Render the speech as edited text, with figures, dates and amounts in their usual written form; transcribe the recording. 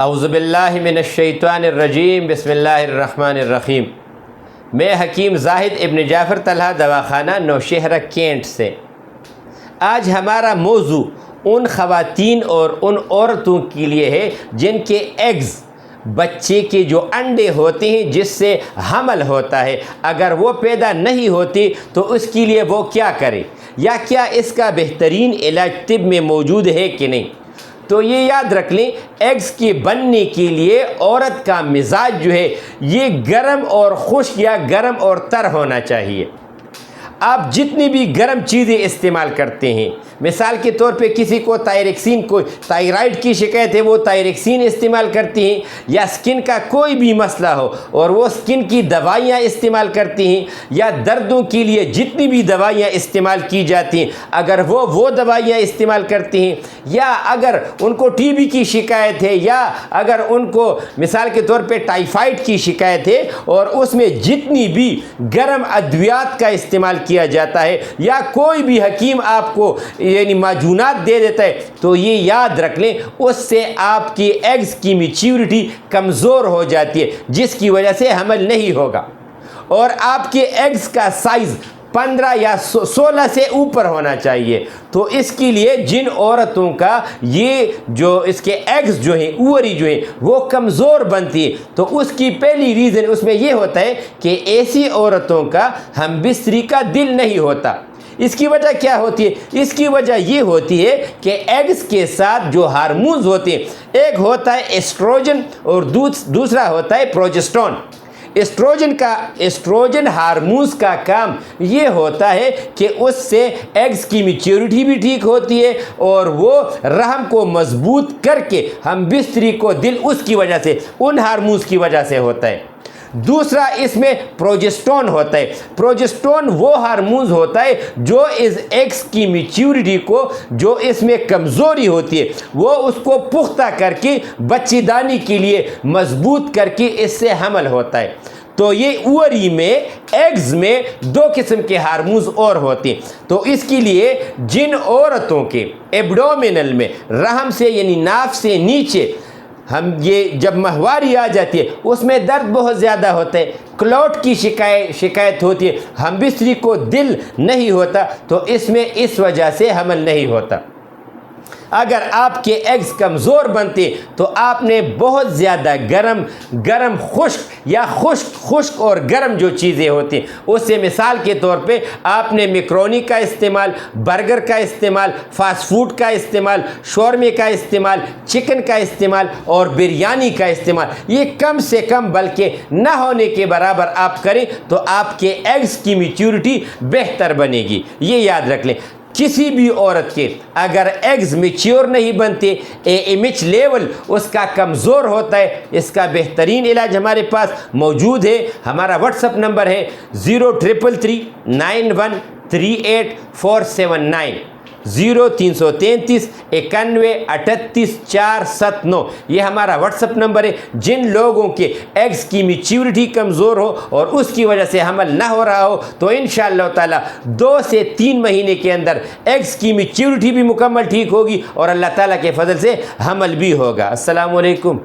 اعوذ باللہ من الشیطان الرجیم بسم اللہ الرحمن الرحیم۔ میں حکیم زاہد ابن جعفر طلحہ دواخانہ نوشہرہ کینٹ سے۔ آج ہمارا موضوع ان خواتین اور ان عورتوں کے لیے ہے جن کے ایگز، بچے کے جو انڈے ہوتے ہیں جس سے حمل ہوتا ہے، اگر وہ پیدا نہیں ہوتی تو اس کے لیے وہ کیا کرے، یا کیا اس کا بہترین علاج طب میں موجود ہے کہ نہیں۔ تو یہ یاد رکھ لیں، ایگز کے بننے کے لیے عورت کا مزاج جو ہے یہ گرم اور خشک یا گرم اور تر ہونا چاہیے۔ آپ جتنی بھی گرم چیزیں استعمال کرتے ہیں، مثال کے طور پہ کسی کو تائرائڈ کی شکایت ہے، وہ تائریکسین استعمال کرتی ہیں، یا سکن کا کوئی بھی مسئلہ ہو اور وہ سکن کی دوائیاں استعمال کرتی ہیں، یا دردوں کے لیے جتنی بھی دوائیاں استعمال کی جاتی ہیں اگر وہ دوائیاں استعمال کرتی ہیں، یا اگر ان کو ٹی بی کی شکایت ہے، یا اگر ان کو مثال کے طور پہ ٹائیفائڈ کی شکایت ہے اور اس میں جتنی بھی گرم ادویات کا استعمال کیا جاتا ہے، یا کوئی بھی حکیم آپ کو یعنی معجونات دے دیتا ہے، تو یہ یاد رکھ لیں اس سے آپ کی ایگز کی میچیورٹی کمزور ہو جاتی ہے، جس کی وجہ سے حمل نہیں ہوگا، اور آپ کے ایگز کا سائز 15 یا 16 سے اوپر ہونا چاہیے۔ تو اس کے لیے جن عورتوں کا یہ جو اس کے ایگز جو ہیں، اووری جو ہیں، وہ کمزور بنتی ہے، تو اس کی پہلی ریزن اس میں یہ ہوتا ہے کہ ایسی عورتوں کا ہم بستری کا دل نہیں ہوتا۔ اس کی وجہ کیا ہوتی ہے؟ اس کی وجہ یہ ہوتی ہے کہ ایگز کے ساتھ جو ہارمونز ہوتے ہیں، ایک ہوتا ہے ایسٹروجن اور دوسرا ہوتا ہے پروجسٹون۔ ایسٹروجن ہارمونز کا کام یہ ہوتا ہے کہ اس سے ایگز کی میچیورٹی بھی ٹھیک ہوتی ہے، اور وہ رحم کو مضبوط کر کے ہم بستری کو دل اس کی وجہ سے، ان ہارمونز کی وجہ سے ہوتا ہے۔ دوسرا اس میں پروجسٹون ہوتا ہے۔ پروجسٹون وہ ہارمونز ہوتا ہے جو اس ایگز کی میچیورٹی کو، جو اس میں کمزوری ہوتی ہے، وہ اس کو پختہ کر کے بچے دانی کے لیے مضبوط کر کے اس سے حمل ہوتا ہے۔ تو یہ اووری میں، ایگز میں 2 قسم کے ہارمونز اور ہوتے ہیں۔ تو اس کے لیے جن عورتوں کے ایبڈومینل میں، رحم سے یعنی ناف سے نیچے ہم یہ جب ماہواری آ جاتی ہے اس میں درد بہت زیادہ ہوتا ہے، کلوٹ کی شکایت ہوتی ہے، ہم بستری کو دل نہیں ہوتا، تو اس میں اس وجہ سے حمل نہیں ہوتا۔ اگر آپ کے ایگز کمزور بنتے تو آپ نے بہت زیادہ گرم خشک یا خشک اور گرم جو چیزیں ہوتی ہیں اس سے، مثال کے طور پہ آپ نے میکرونی کا استعمال، برگر کا استعمال، فاسٹ فوڈ کا استعمال، شورمے کا استعمال، چکن کا استعمال اور بریانی کا استعمال، یہ کم سے کم بلکہ نہ ہونے کے برابر آپ کریں تو آپ کے ایگز کی میچیورٹی بہتر بنے گی۔ یہ یاد رکھ لیں، کسی بھی عورت کے اگر ایگز میچیور نہیں بنتے، ایمچ لیول اس کا کمزور ہوتا ہے، اس کا بہترین علاج ہمارے پاس موجود ہے۔ ہمارا واٹس اپ نمبر ہے 0333 91 38479، 0333 91 38 479۔ یہ ہمارا واٹس اپ نمبر ہے۔ جن لوگوں کے ایگز کی میچیورٹی کمزور ہو اور اس کی وجہ سے حمل نہ ہو رہا ہو، تو انشاءاللہ تعالی 2 سے 3 مہینے کے اندر ایگز کی میچیورٹی بھی مکمل ٹھیک ہوگی اور اللہ تعالیٰ کے فضل سے حمل بھی ہوگا۔ السلام علیکم۔